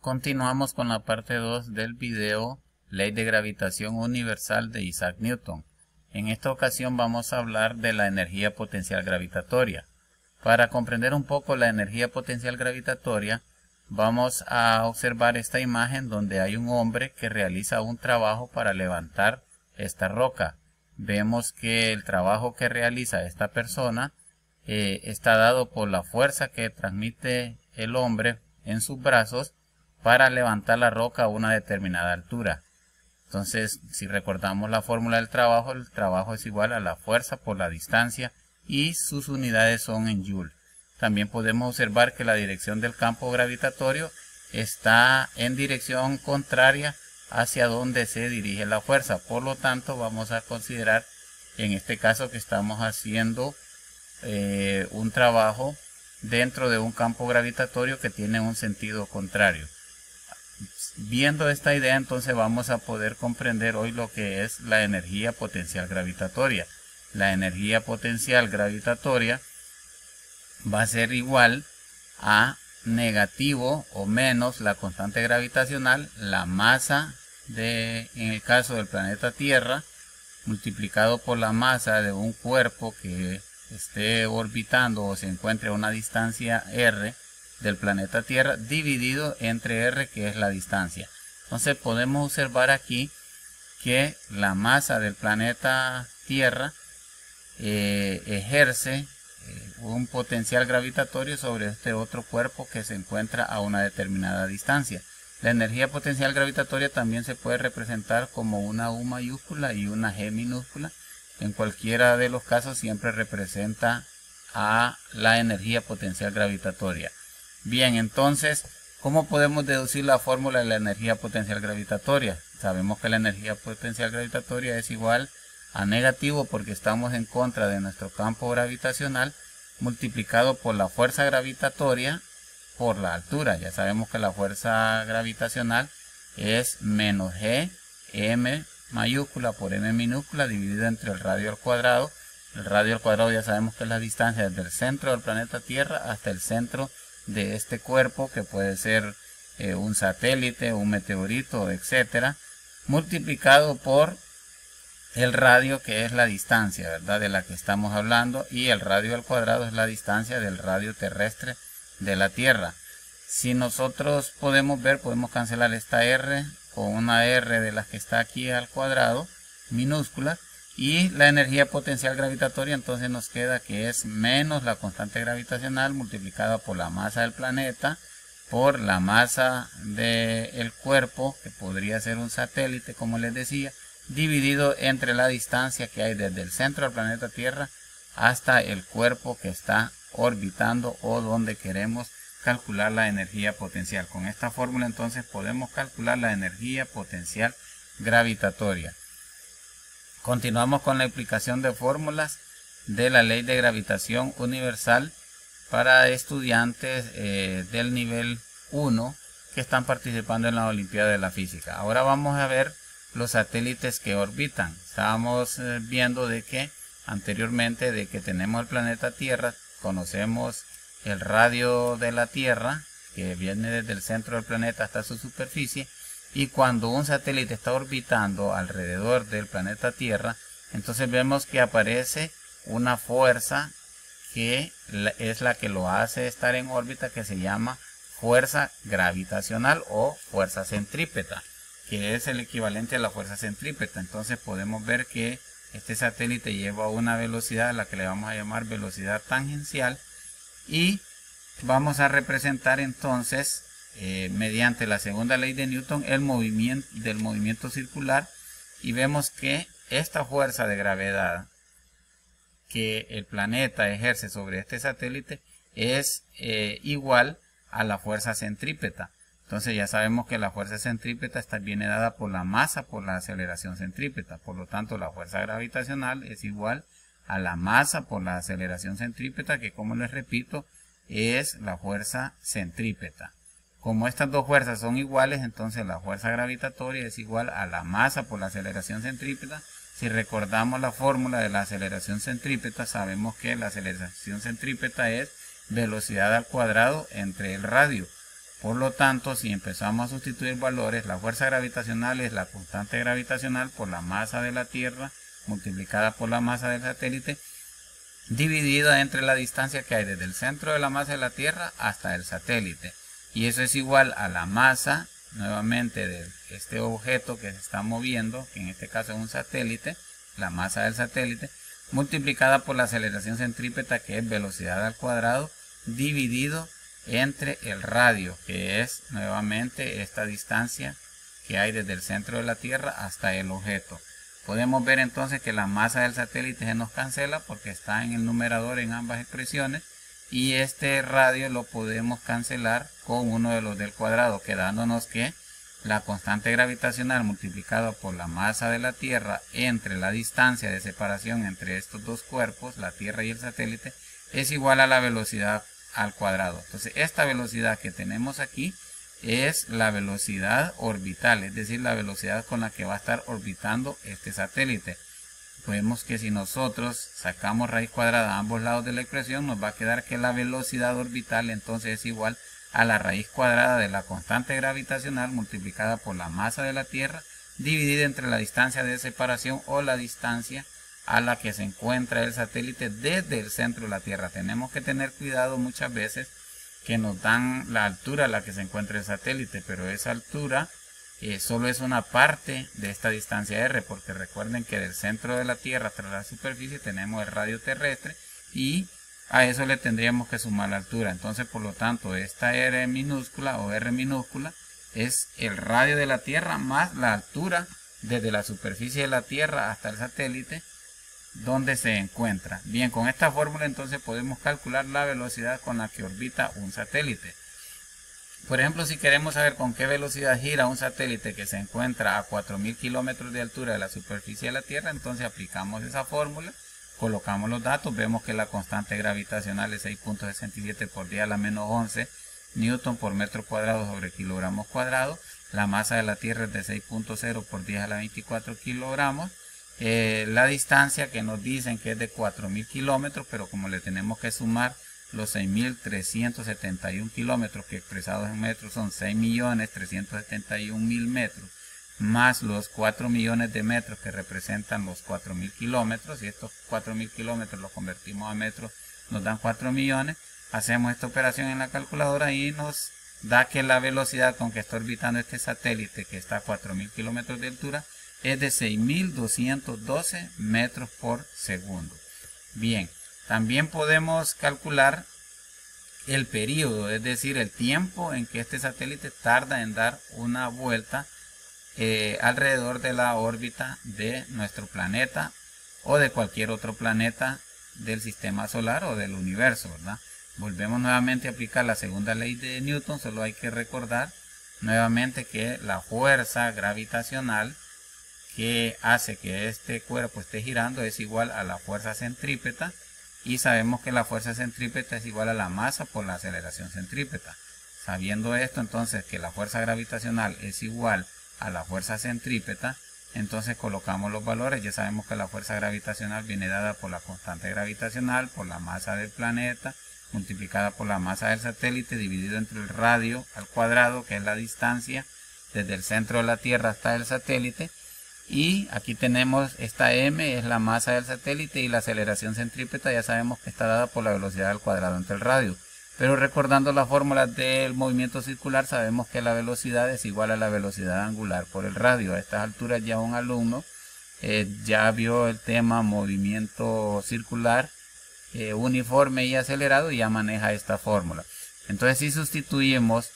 Continuamos con la parte 2 del video Ley de Gravitación Universal de Isaac Newton. En esta ocasión vamos a hablar de la energía potencial gravitatoria. Para comprender un poco la energía potencial gravitatoria, vamos a observar esta imagen donde hay un hombre que realiza un trabajo para levantar esta roca. Vemos que el trabajo que realiza esta persona está dado por la fuerza que transmite el hombre en sus brazos para levantar la roca a una determinada altura. Entonces, si recordamos la fórmula del trabajo, el trabajo es igual a la fuerza por la distancia y sus unidades son en Joule. También podemos observar que la dirección del campo gravitatorio está en dirección contraria hacia donde se dirige la fuerza. Por lo tanto, vamos a considerar en este caso que estamos haciendo un trabajo dentro de un campo gravitatorio que tiene un sentido contrario. Viendo esta idea, entonces vamos a poder comprender hoy lo que es la energía potencial gravitatoria. La energía potencial gravitatoria va a ser igual a negativo o menos la constante gravitacional, la masa en el caso del planeta Tierra, multiplicado por la masa de un cuerpo que esté orbitando o se encuentre a una distancia r del planeta Tierra, dividido entre r, que es la distancia. Entonces podemos observar aquí que la masa del planeta Tierra ejerce un potencial gravitatorio sobre este otro cuerpo que se encuentra a una determinada distancia. La energía potencial gravitatoria también se puede representar como una U mayúscula y una G minúscula. En cualquiera de los casos siempre representa a la energía potencial gravitatoria. Bien, entonces, ¿cómo podemos deducir la fórmula de la energía potencial gravitatoria? Sabemos que la energía potencial gravitatoria es igual a negativo porque estamos en contra de nuestro campo gravitacional, multiplicado por la fuerza gravitatoria por la altura. Ya sabemos que la fuerza gravitacional es menos G, M mayúscula por M minúscula dividido entre el radio al cuadrado. El radio al cuadrado ya sabemos que es la distancia desde el centro del planeta Tierra hasta el centro de este cuerpo, que puede ser un satélite, un meteorito, etcétera, multiplicado por el radio, que es la distancia, ¿verdad?, de la que estamos hablando, y el radio al cuadrado es la distancia del radio terrestre de la Tierra. Si nosotros podemos ver, podemos cancelar esta r con una r de las que está aquí al cuadrado, minúscula, y la energía potencial gravitatoria entonces nos queda que es menos la constante gravitacional multiplicada por la masa del planeta, por la masa del cuerpo, que podría ser un satélite como les decía, dividido entre la distancia que hay desde el centro del planeta Tierra hasta el cuerpo que está orbitando o donde queremos calcular la energía potencial. Con esta fórmula entonces podemos calcular la energía potencial gravitatoria. Continuamos con la explicación de fórmulas de la ley de gravitación universal para estudiantes del nivel 1 que están participando en la Olimpiada de la Física. Ahora vamos a ver los satélites que orbitan. Estábamos viendo de que anteriormente de que tenemos el planeta Tierra, conocemos el radio de la Tierra que viene desde el centro del planeta hasta su superficie, y cuando un satélite está orbitando alrededor del planeta Tierra, entonces vemos que aparece una fuerza que es la que lo hace estar en órbita, que se llama fuerza gravitacional o fuerza centrípeta, que es el equivalente a la fuerza centrípeta. Entonces podemos ver que este satélite lleva una velocidad a la que le vamos a llamar velocidad tangencial, y vamos a representar entonces mediante la segunda ley de Newton el movimiento circular, y vemos que esta fuerza de gravedad que el planeta ejerce sobre este satélite es igual a la fuerza centrípeta. Entonces ya sabemos que la fuerza centrípeta viene dada por la masa por la aceleración centrípeta. Por lo tanto, la fuerza gravitacional es igual a la masa por la aceleración centrípeta, que, como les repito, es la fuerza centrípeta. Como estas dos fuerzas son iguales, entonces la fuerza gravitatoria es igual a la masa por la aceleración centrípeta. Si recordamos la fórmula de la aceleración centrípeta, sabemos que la aceleración centrípeta es velocidad al cuadrado entre el radio. Por lo tanto, si empezamos a sustituir valores, la fuerza gravitacional es la constante gravitacional por la masa de la Tierra multiplicada por la masa del satélite, dividida entre la distancia que hay desde el centro de la masa de la Tierra hasta el satélite. Y eso es igual a la masa, nuevamente, de este objeto que se está moviendo, que en este caso es un satélite, la masa del satélite, multiplicada por la aceleración centrípeta, que es velocidad al cuadrado, dividido entre el radio, que es nuevamente esta distancia que hay desde el centro de la Tierra hasta el objeto. Podemos ver entonces que la masa del satélite se nos cancela porque está en el numerador en ambas expresiones, y este radio lo podemos cancelar con uno de los del cuadrado, quedándonos que la constante gravitacional multiplicada por la masa de la Tierra entre la distancia de separación entre estos dos cuerpos, la Tierra y el satélite, es igual a la velocidad al cuadrado. Entonces esta velocidad que tenemos aquí es la velocidad orbital, es decir, la velocidad con la que va a estar orbitando este satélite. Vemos que si nosotros sacamos raíz cuadrada a ambos lados de la expresión, nos va a quedar que la velocidad orbital entonces es igual a la raíz cuadrada de la constante gravitacional multiplicada por la masa de la Tierra dividida entre la distancia de separación o la distancia a la que se encuentra el satélite desde el centro de la Tierra. Tenemos que tener cuidado muchas veces que nos dan la altura a la que se encuentra el satélite, pero esa altura solo es una parte de esta distancia r, porque recuerden que del centro de la Tierra hasta la superficie tenemos el radio terrestre y a eso le tendríamos que sumar la altura. Entonces, por lo tanto, esta r minúscula o r minúscula es el radio de la Tierra más la altura desde la superficie de la Tierra hasta el satélite donde se encuentra. Bien, con esta fórmula entonces podemos calcular la velocidad con la que orbita un satélite. Por ejemplo, si queremos saber con qué velocidad gira un satélite que se encuentra a 4000 kilómetros de altura de la superficie de la Tierra, entonces aplicamos esa fórmula, colocamos los datos, vemos que la constante gravitacional es 6.67 por 10 a la menos 11 newton por metro cuadrado sobre kilogramos cuadrados. La masa de la Tierra es de 6.0 por 10 a la 24 kilogramos. La distancia que nos dicen que es de 4000 kilómetros, pero como le tenemos que sumar los 6371 kilómetros que expresados en metros son 6.371.000 metros, más los 4 millones de metros que representan los 4000 kilómetros, y estos 4000 kilómetros los convertimos a metros, nos dan 4 millones. Hacemos esta operación en la calculadora y nos da que la velocidad con que está orbitando este satélite, que está a 4000 kilómetros de altura, es de 6212 metros por segundo. Bien, también podemos calcular el periodo, es decir, el tiempo en que este satélite tarda en dar una vuelta alrededor de la órbita de nuestro planeta o de cualquier otro planeta del sistema solar o del universo, ¿verdad? Volvemos nuevamente a aplicar la segunda ley de Newton. Solo hay que recordar nuevamente que la fuerza gravitacional que hace que este cuerpo esté girando es igual a la fuerza centrípeta, y sabemos que la fuerza centrípeta es igual a la masa por la aceleración centrípeta. Sabiendo esto, entonces, que la fuerza gravitacional es igual a la fuerza centrípeta, entonces colocamos los valores. Ya sabemos que la fuerza gravitacional viene dada por la constante gravitacional por la masa del planeta multiplicada por la masa del satélite dividido entre el radio al cuadrado, que es la distancia desde el centro de la Tierra hasta el satélite. Y aquí tenemos esta m, es la masa del satélite, y la aceleración centrípeta ya sabemos que está dada por la velocidad al cuadrado entre el radio. Pero recordando la fórmula del movimiento circular, sabemos que la velocidad es igual a la velocidad angular por el radio. A estas alturas ya un alumno ya vio el tema movimiento circular uniforme y acelerado y ya maneja esta fórmula. Entonces, si sustituimos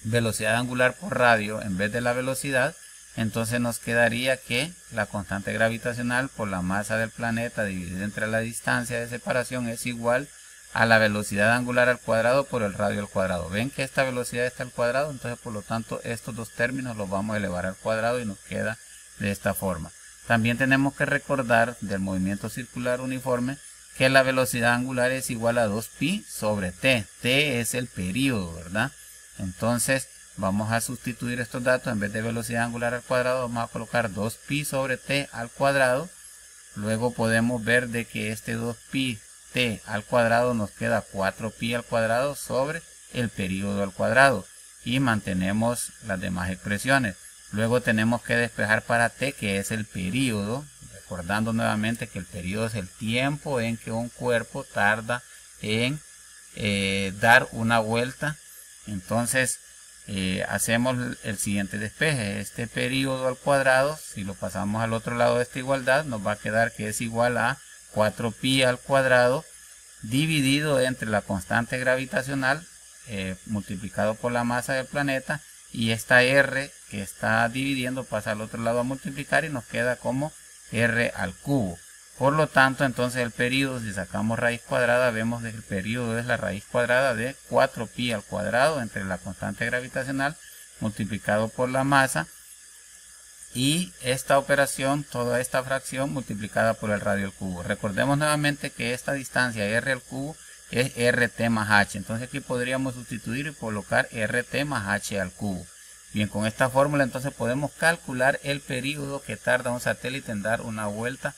velocidad angular por radio en vez de la velocidad, entonces nos quedaría que la constante gravitacional por la masa del planeta dividida entre la distancia de separación es igual a la velocidad angular al cuadrado por el radio al cuadrado. Ven que esta velocidad está al cuadrado, entonces por lo tanto estos dos términos los vamos a elevar al cuadrado y nos queda de esta forma. También tenemos que recordar del movimiento circular uniforme que la velocidad angular es igual a 2pi sobre t. T es el periodo, ¿verdad? Entonces vamos a sustituir estos datos. En vez de velocidad angular al cuadrado, vamos a colocar 2pi sobre t al cuadrado. Luego podemos ver de que este 2pi t al cuadrado nos queda 4pi al cuadrado sobre el periodo al cuadrado. y mantenemos las demás expresiones. Luego tenemos que despejar para t, que es el periodo, recordando nuevamente que el periodo es el tiempo en que un cuerpo tarda en dar una vuelta. Entonces hacemos el siguiente despeje. Este periodo al cuadrado, si lo pasamos al otro lado de esta igualdad, nos va a quedar que es igual a 4pi al cuadrado dividido entre la constante gravitacional multiplicado por la masa del planeta, y esta r que está dividiendo pasa al otro lado a multiplicar y nos queda como r al cubo. Por lo tanto, entonces el periodo, si sacamos raíz cuadrada, vemos que el periodo es la raíz cuadrada de 4pi al cuadrado entre la constante gravitacional multiplicado por la masa, y esta operación, toda esta fracción multiplicada por el radio al cubo. Recordemos nuevamente que esta distancia r al cubo es rt más h. Entonces aquí podríamos sustituir y colocar rt más h al cubo. Bien, con esta fórmula entonces podemos calcular el periodo que tarda un satélite en dar una vuelta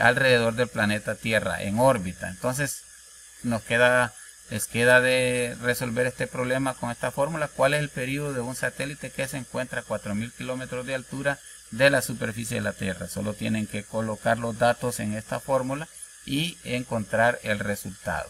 alrededor del planeta Tierra en órbita. Entonces les queda de resolver este problema con esta fórmula. ¿Cuál es el periodo de un satélite que se encuentra a 4000 kilómetros de altura de la superficie de la Tierra? Solo tienen que colocar los datos en esta fórmula y encontrar el resultado.